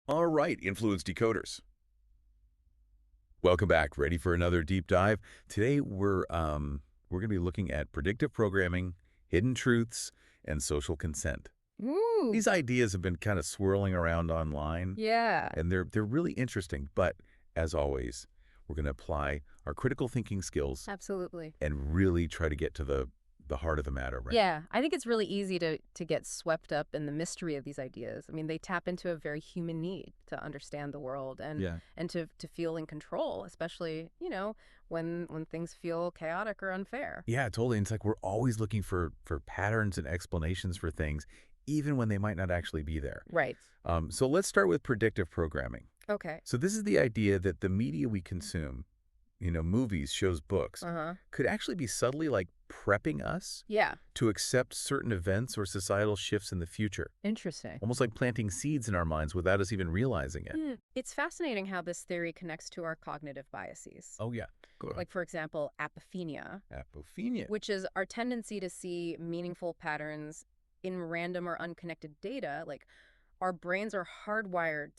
All right, influence decoders. Welcome back. Ready for another deep dive? Today we're going to be looking at predictive programming, hidden truths, and social consent. Ooh, These ideas have been kind of swirling around online, yeah, and they're really interesting, but as always, we're going to apply our critical thinking skills absolutely. and really try to get to the heart of the matter, right? Yeah, I think it's really easy to get swept up in the mystery of these ideas. I mean, they tap into a very human need to understand the world and Yeah. to feel in control, especially, when things feel chaotic or unfair. Yeah, totally. And it's like we're always looking for patterns and explanations for things, even when they might not actually be there. Right. So let's start with predictive programming. Okay. So this is the idea that the media we consume, movies, shows, books, Uh-huh. could actually be subtly like prepping us Yeah. to accept certain events or societal shifts in the future, Interesting. almost like planting seeds in our minds without us even realizing it. It's fascinating how this theory connects to our cognitive biases. Oh, yeah. Go ahead. Like, for example, apophenia, Apophenia. which is our tendency to see meaningful patterns in random or unconnected data. Like, our brains are hardwired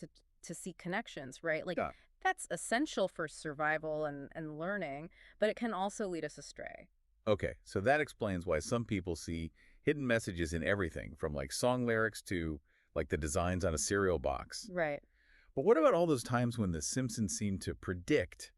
to see connections, right? Like, Yeah. that's essential for survival and learning, but it can also lead us astray. Okay, so that explains why some people see hidden messages in everything, from like song lyrics to like the designs on a cereal box. Right. But what about all those times when The Simpsons seemed to predict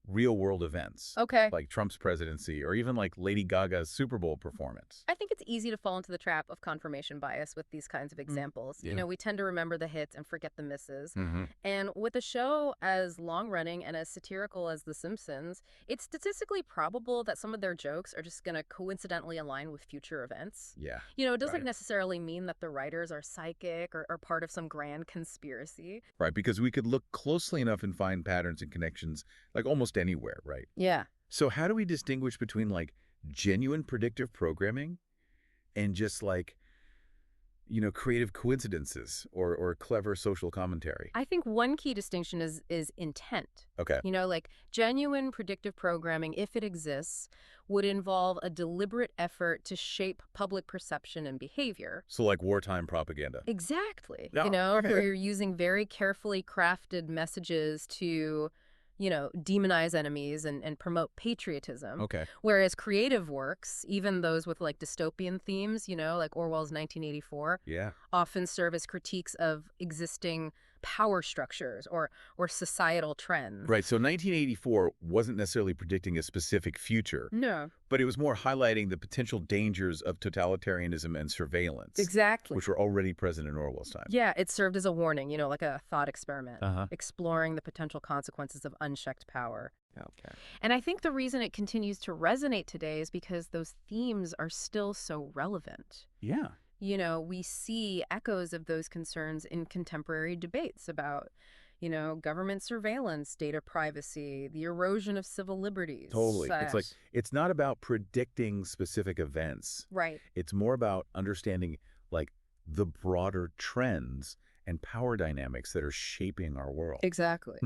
real-world events, Okay. like Trump's presidency or even like Lady Gaga's Super Bowl performance? I think it's easy to fall into the trap of confirmation bias with these kinds of Mm. examples. Yeah. We tend to remember the hits and forget the misses. Hmm. And with a show as long running and as satirical as The Simpsons, it's statistically probable that some of their jokes are just going to coincidentally align with future events. Yeah, It doesn't right. necessarily mean that the writers are psychic or part of some grand conspiracy. Right, because we could look closely enough and find patterns and connections like almost anywhere, right? Yeah. So how do we distinguish between like genuine predictive programming and just like, creative coincidences or clever social commentary? I think one key distinction is intent. Okay. Like genuine predictive programming, if it exists, would involve a deliberate effort to shape public perception and behavior. So like wartime propaganda. Exactly. Yeah. Where you're using very carefully crafted messages to, demonize enemies and promote patriotism. Okay. Whereas creative works, even those with like dystopian themes, like Orwell's 1984, Yeah. often serve as critiques of existing power structures or societal trends. Right. So 1984 wasn't necessarily predicting a specific future, No, but it was more highlighting the potential dangers of totalitarianism and surveillance, exactly. which were already present in Orwell's time. Yeah, it served as a warning, like a thought experiment, Uh-huh. exploring the potential consequences of unchecked power. Okay. And I think the reason it continues to resonate today is because those themes are still so relevant. Yeah. We see echoes of those concerns in contemporary debates about, government surveillance, data privacy, the erosion of civil liberties. Totally. It's like it's not about predicting specific events. Right. It's more about understanding like the broader trends and power dynamics that are shaping our world. Exactly.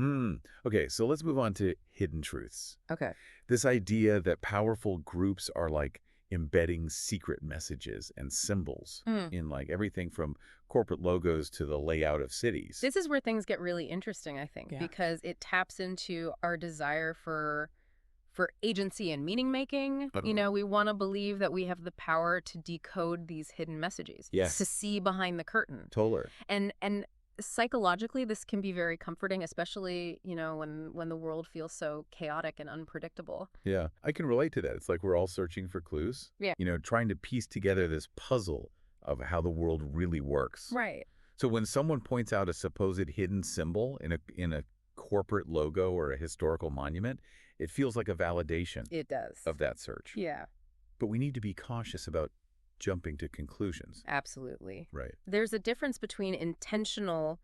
Okay, so let's move on to hidden truths. Okay. This idea that powerful groups are like embedding secret messages and symbols Mm. in like everything from corporate logos to the layout of cities. This is where things get really interesting, I think, Yeah. because it taps into our desire for agency and meaning making. We want to believe that we have the power to decode these hidden messages, Yes. to see behind the curtain. Totally. And psychologically, this can be very comforting, especially, when the world feels so chaotic and unpredictable. Yeah, I can relate to that. It's like we're all searching for clues, Yeah. Trying to piece together this puzzle of how the world really works. Right. So when someone points out a supposed hidden symbol in a corporate logo or a historical monument, it feels like a validation It does. of that search. Yeah, But we need to be cautious about jumping to conclusions. absolutely. Right. There's a difference between intentional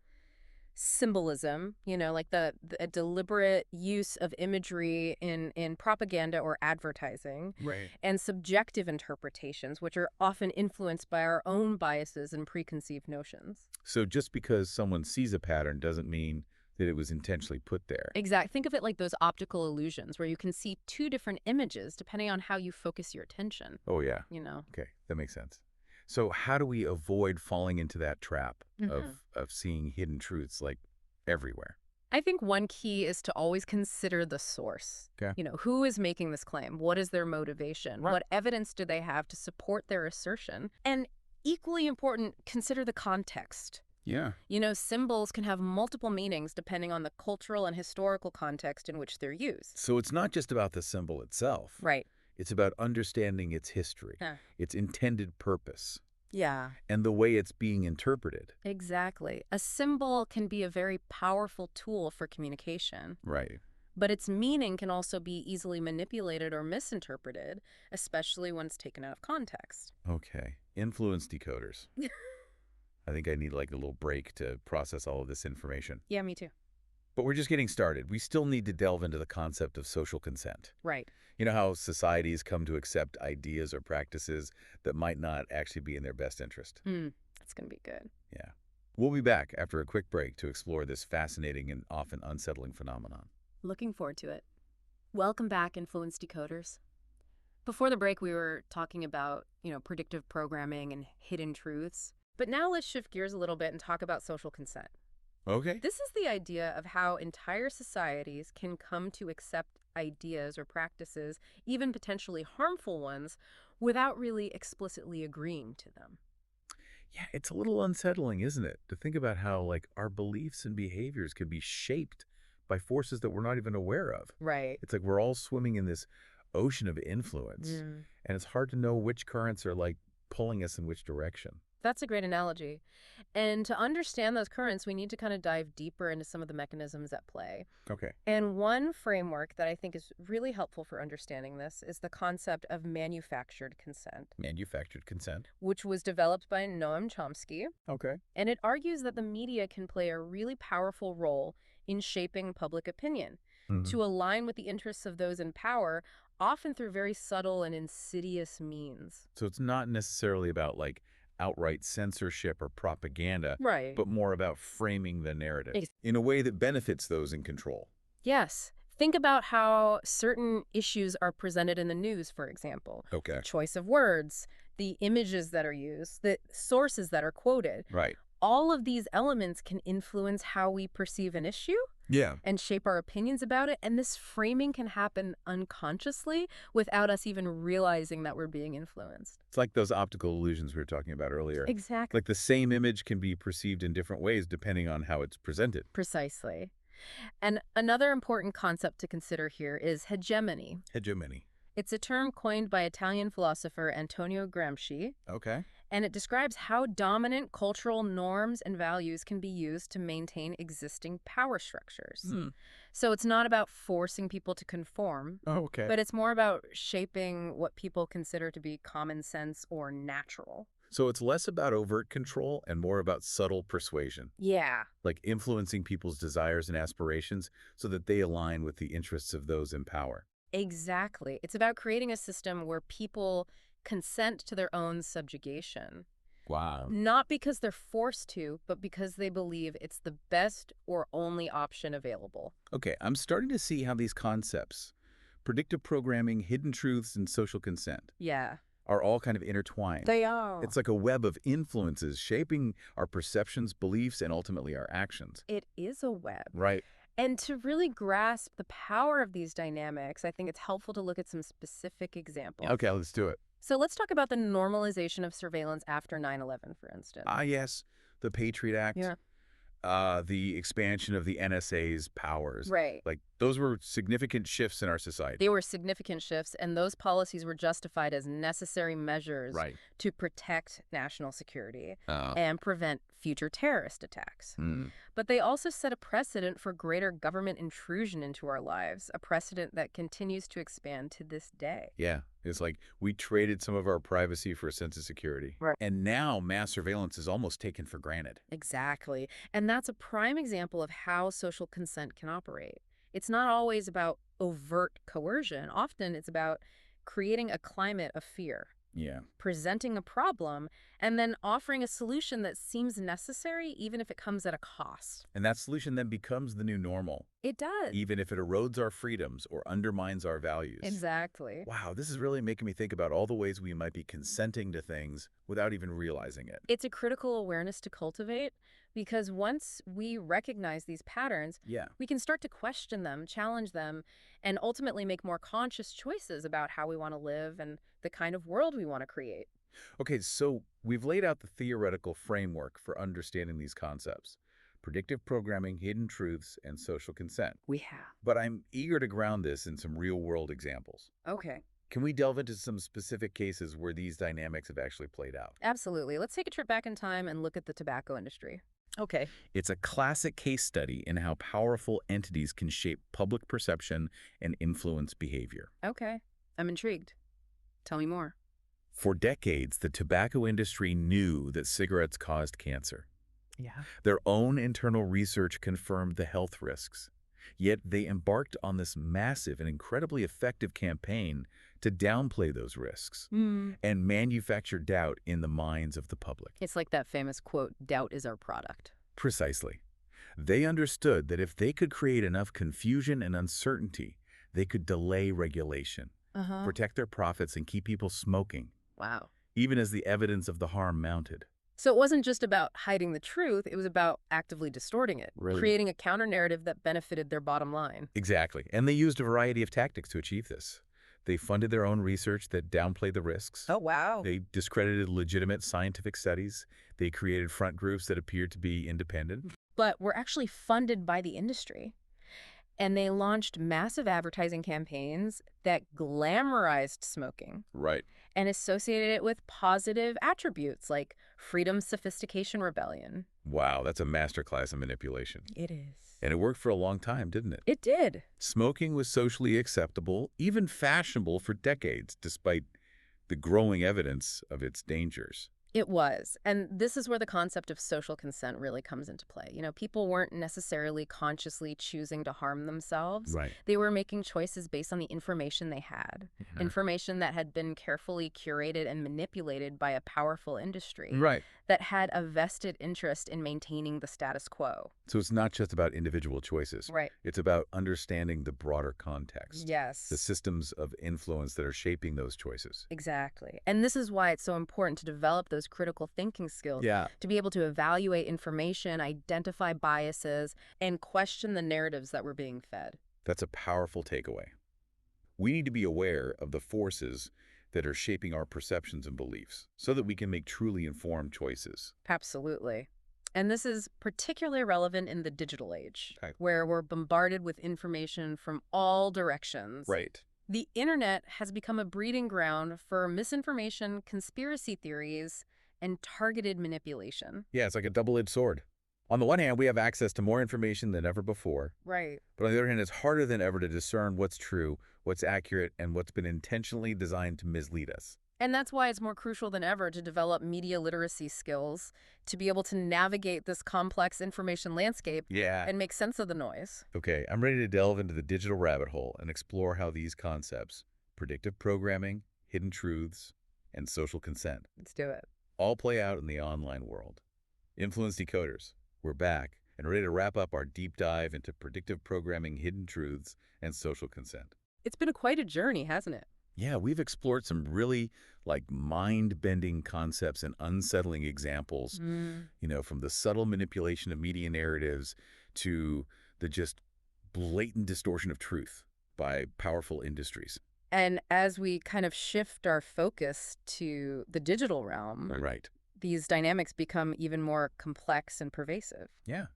symbolism, like the deliberate use of imagery in propaganda or advertising, Right. and subjective interpretations, which are often influenced by our own biases and preconceived notions. So just because someone sees a pattern doesn't mean that it was intentionally put there. Exact. Think of it like those optical illusions where you can see two different images depending on how you focus your attention, Oh, yeah. you know? Okay, that makes sense. So how do we avoid falling into that trap Mhm. of seeing hidden truths like everywhere? I think one key is to always consider the source. Okay. Who is making this claim? What is their motivation? Right. What evidence do they have to support their assertion? And equally important, consider the context. Yeah. Symbols can have multiple meanings depending on the cultural and historical context in which they're used. So it's not just about the symbol itself. Right. It's about understanding its history, Huh. its intended purpose, Yeah, and the way it's being interpreted. exactly. A symbol can be a very powerful tool for communication, Right. but its meaning can also be easily manipulated or misinterpreted, especially when it's taken out of context. Okay. Influence decoders. I think I need like a little break to process all of this information. Yeah, me too. But we're just getting started. We still need to delve into the concept of social consent. Right. You know how societies come to accept ideas or practices that might not actually be in their best interest? That's going to be good. Yeah. We'll be back after a quick break to explore this fascinating and often unsettling phenomenon. Looking forward to it. Welcome back, Influence Decoders. Before the break, we were talking about, predictive programming and hidden truths. But now let's shift gears a little bit and talk about social consent. Okay. This is the idea of how entire societies can come to accept ideas or practices, even potentially harmful ones, without really explicitly agreeing to them. Yeah, it's a little unsettling, isn't it? To think about how, like, our beliefs and behaviors can be shaped by forces that we're not even aware of. Right. It's like we're all swimming in this ocean of influence, Mm. and it's hard to know which currents are, like, pulling us in which direction. That's a great analogy. And to understand those currents, we need to kind of dive deeper into some of the mechanisms at play. Okay. And one framework that I think is really helpful for understanding this is the concept of manufactured consent, Manufactured consent. which was developed by Noam Chomsky. Okay. And it argues that the media can play a really powerful role in shaping public opinion Mhm. to align with the interests of those in power, often through very subtle and insidious means. So it's not necessarily about, like, outright censorship or propaganda, Right. but more about framing the narrative Ex- in a way that benefits those in control. Yes. Think about how certain issues are presented in the news, for example. Okay. Choice of words, the images that are used, the sources that are quoted. Right. All of these elements can influence how we perceive an issue Yeah. and shape our opinions about it. And this framing can happen unconsciously without us even realizing that we're being influenced. It's like those optical illusions we were talking about earlier. Exactly. Like the same image can be perceived in different ways depending on how it's presented. Precisely. And another important concept to consider here is hegemony. Hegemony. It's a term coined by Italian philosopher Antonio Gramsci, Okay. and it describes how dominant cultural norms and values can be used to maintain existing power structures. So it's not about forcing people to conform, Oh, okay. but it's more about shaping what people consider to be common sense or natural. So it's less about overt control and more about subtle persuasion, Yeah. like influencing people's desires and aspirations so that they align with the interests of those in power. Exactly. It's about creating a system where people consent to their own subjugation. Wow. Not because they're forced to, but because they believe it's the best or only option available. Okay, I'm starting to see how these concepts, predictive programming, hidden truths, and social consent, Yeah. are all kind of intertwined. They are. It's like a web of influences shaping our perceptions, beliefs, and ultimately our actions. It is a web. Right. And to really grasp the power of these dynamics, I think it's helpful to look at some specific examples. Okay, let's do it. So let's talk about the normalization of surveillance after 9/11, for instance. Ah, yes, the Patriot Act, Yeah. the expansion of the NSA's powers. Right. Like, those were significant shifts in our society. They were significant shifts, and those policies were justified as necessary measures Right. to protect national security Oh. and prevent future terrorist attacks. Hmm. But they also set a precedent for greater government intrusion into our lives, a precedent that continues to expand to this day. Yeah, it's like we traded some of our privacy for a sense of security. Right. And now mass surveillance is almost taken for granted. Exactly. And that's a prime example of how social consent can operate. It's not always about overt coercion. Often it's about creating a climate of fear. Yeah. presenting a problem, and then offering a solution that seems necessary even if it comes at a cost. And that solution then becomes the new normal, It does. even if it erodes our freedoms or undermines our values. Exactly. Wow, this is really making me think about all the ways we might be consenting to things without even realizing it. It's a critical awareness to cultivate because once we recognize these patterns, Yeah. we can start to question them, challenge them, and ultimately make more conscious choices about how we want to live and the kind of world we want to create. Okay, so we've laid out the theoretical framework for understanding these concepts: predictive programming, hidden truths, and social consent. We have. But I'm eager to ground this in some real-world examples. Okay. Can we delve into some specific cases where these dynamics have actually played out? Absolutely. Let's take a trip back in time and look at the tobacco industry. Okay. It's a classic case study in how powerful entities can shape public perception and influence behavior. Okay. I'm intrigued. Tell me more. For decades, the tobacco industry knew that cigarettes caused cancer. Yeah. Their own internal research confirmed the health risks. Yet they embarked on this massive and incredibly effective campaign to downplay those risks and manufacture doubt in the minds of the public. It's like that famous quote, doubt is our product. Precisely. They understood that if they could create enough confusion and uncertainty, they could delay regulation, Uh-huh. protect their profits, and keep people smoking, Wow. even as the evidence of the harm mounted. So it wasn't just about hiding the truth, it was about actively distorting it, Really? creating a counter-narrative that benefited their bottom line. Exactly. And they used a variety of tactics to achieve this. They funded their own research that downplayed the risks. Wow. They discredited legitimate scientific studies. They created front groups that appeared to be independent. But were actually funded by the industry. And they launched massive advertising campaigns that glamorized smoking Right. and associated it with positive attributes like freedom, sophistication, rebellion. Wow, that's a masterclass in manipulation. It is. And it worked for a long time, didn't it? It did. Smoking was socially acceptable, even fashionable for decades, despite the growing evidence of its dangers. It was. And this is where the concept of social consent really comes into play. People weren't necessarily consciously choosing to harm themselves. Right. They were making choices based on the information they had, information that had been carefully curated and manipulated by a powerful industry Right. that had a vested interest in maintaining the status quo. So it's not just about individual choices. Right. It's about understanding the broader context, Yes. the systems of influence that are shaping those choices. Exactly. And this is why it's so important to develop those critical thinking skills, Yeah. to be able to evaluate information, identify biases, and question the narratives that we're being fed. That's a powerful takeaway. We need to be aware of the forces that are shaping our perceptions and beliefs so that we can make truly informed choices. Absolutely. And this is particularly relevant in the digital age, Okay. where we're bombarded with information from all directions. Right. The internet has become a breeding ground for misinformation, conspiracy theories, and targeted manipulation. Yeah, it's like a double-edged sword. On the one hand, we have access to more information than ever before. Right. But on the other hand, it's harder than ever to discern what's true, what's accurate, and what's been intentionally designed to mislead us. And that's why it's more crucial than ever to develop media literacy skills to be able to navigate this complex information landscape Yeah. and make sense of the noise. Okay, I'm ready to delve into the digital rabbit hole and explore how these concepts, predictive programming, hidden truths, and social consent, Let's do it. all play out in the online world. Influence Decoders, we're back and ready to wrap up our deep dive into predictive programming, hidden truths, and social consent. It's been quite a journey, hasn't it? Yeah, we've explored some really mind-bending concepts and unsettling examples, from the subtle manipulation of media narratives to the just blatant distortion of truth by powerful industries. And as we kind of shift our focus to the digital realm, Right. these dynamics become even more complex and pervasive. Yeah,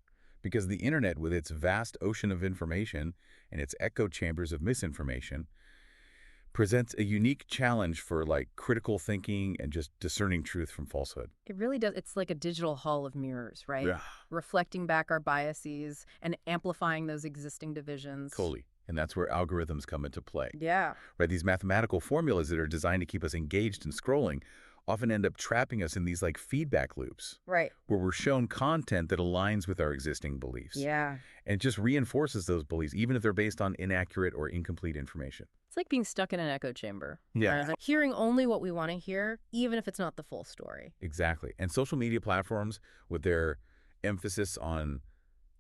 because the internet, with its vast ocean of information and its echo chambers of misinformation, presents a unique challenge for critical thinking and just discerning truth from falsehood. It really does. It's like a digital hall of mirrors, right? Yeah. Reflecting back our biases and amplifying those existing divisions. Totally. And that's where algorithms come into play. Yeah. Right? These mathematical formulas that are designed to keep us engaged and scrolling often end up trapping us in these like feedback loops Right. where we're shown content that aligns with our existing beliefs. Yeah. And it just reinforces those beliefs, even if they're based on inaccurate or incomplete information. It's like being stuck in an echo chamber. Yeah. Hearing only what we want to hear, even if it's not the full story. Exactly. And social media platforms, with their emphasis on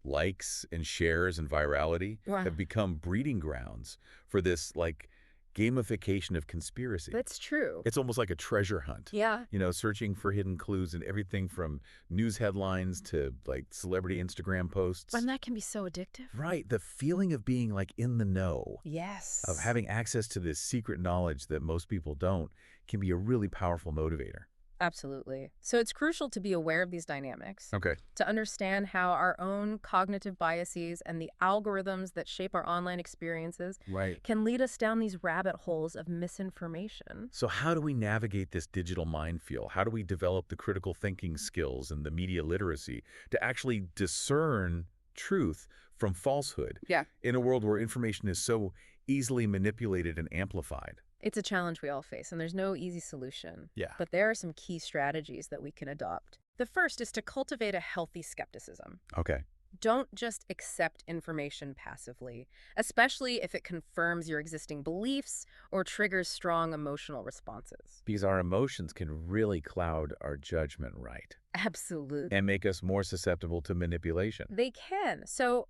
likes and shares and virality, Wow. have become breeding grounds for this like gamification of conspiracy. That's true. It's almost like a treasure hunt. Yeah. Searching for hidden clues in everything from news headlines to like celebrity Instagram posts. And that can be so addictive. Right. The feeling of being like in the know, Yes. of having access to this secret knowledge that most people don't, can be a really powerful motivator. Absolutely. So it's crucial to be aware of these dynamics, Okay. to understand how our own cognitive biases and the algorithms that shape our online experiences Right. can lead us down these rabbit holes of misinformation. So how do we navigate this digital minefield? How do we develop the critical thinking skills and the media literacy to actually discern truth from falsehood Yeah. in a world where information is so easily manipulated and amplified? It's a challenge we all face, and there's no easy solution. Yeah. But there are some key strategies that we can adopt. The first is to cultivate a healthy skepticism. Okay. Don't just accept information passively, especially if it confirms your existing beliefs or triggers strong emotional responses. Because our emotions can really cloud our judgment, right? Absolutely. And make us more susceptible to manipulation. They can. So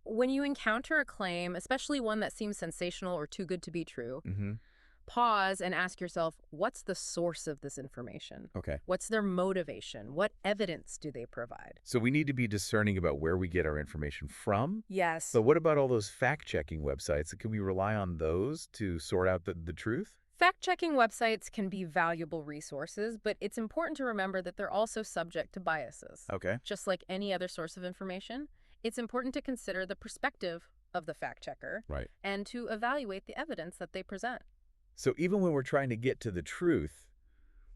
when you encounter a claim, especially one that seems sensational or too good to be true, Mm-hmm. pause and ask yourself, what's the source of this information? Okay. What's their motivation? What evidence do they provide? So we need to be discerning about where we get our information from. Yes. But what about all those fact-checking websites? Can we rely on those to sort out the truth? Fact-checking websites can be valuable resources, but it's important to remember that they're also subject to biases. Okay. Just like any other source of information, it's important to consider the perspective of the fact-checker Right. and to evaluate the evidence that they present. So even when we're trying to get to the truth,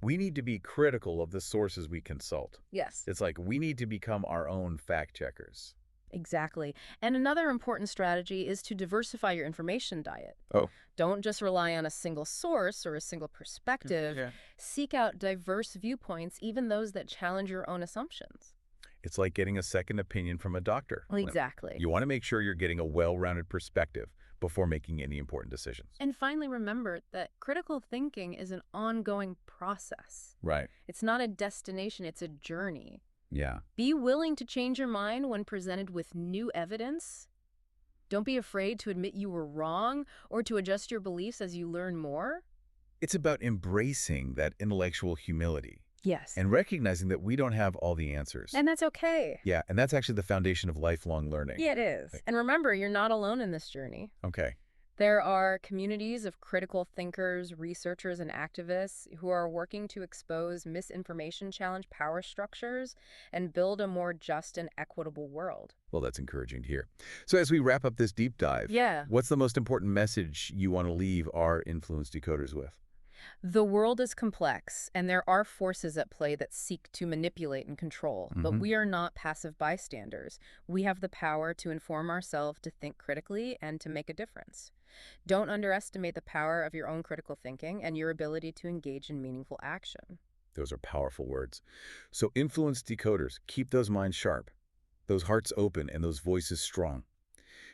we need to be critical of the sources we consult. Yes. It's like we need to become our own fact-checkers. Exactly. And another important strategy is to diversify your information diet. Oh. Don't just rely on a single source or a single perspective. Yeah. Seek out diverse viewpoints, even those that challenge your own assumptions. It's like getting a second opinion from a doctor. Exactly. You want to make sure you're getting a well-rounded perspective before making any important decisions. And finally, remember that critical thinking is an ongoing process. Right. It's not a destination, it's a journey. Yeah. Be willing to change your mind when presented with new evidence. Don't be afraid to admit you were wrong or to adjust your beliefs as you learn more. It's about embracing that intellectual humility Yes. and recognizing that we don't have all the answers. And that's okay. Yeah, and that's actually the foundation of lifelong learning. Yeah, it is. And remember, you're not alone in this journey. Okay. There are communities of critical thinkers, researchers, and activists who are working to expose misinformation, challenge power structures, and build a more just and equitable world. Well, that's encouraging to hear. So as we wrap up this deep dive, Yeah. what's the most important message you want to leave our influence decoders with? The world is complex, and there are forces at play that seek to manipulate and control. But we are not passive bystanders. We have the power to inform ourselves, to think critically, and to make a difference. Don't underestimate the power of your own critical thinking and your ability to engage in meaningful action. Those are powerful words. So influence decoders, keep those minds sharp, those hearts open, and those voices strong.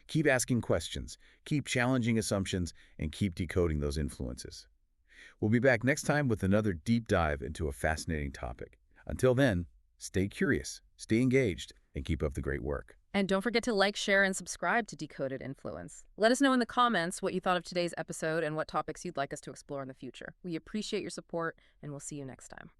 Keep asking questions, keep challenging assumptions, and keep decoding those influences. We'll be back next time with another deep dive into a fascinating topic. Until then, stay curious, stay engaged, and keep up the great work. And don't forget to like, share, and subscribe to Decoded Influence. Let us know in the comments what you thought of today's episode and what topics you'd like us to explore in the future. We appreciate your support, and we'll see you next time.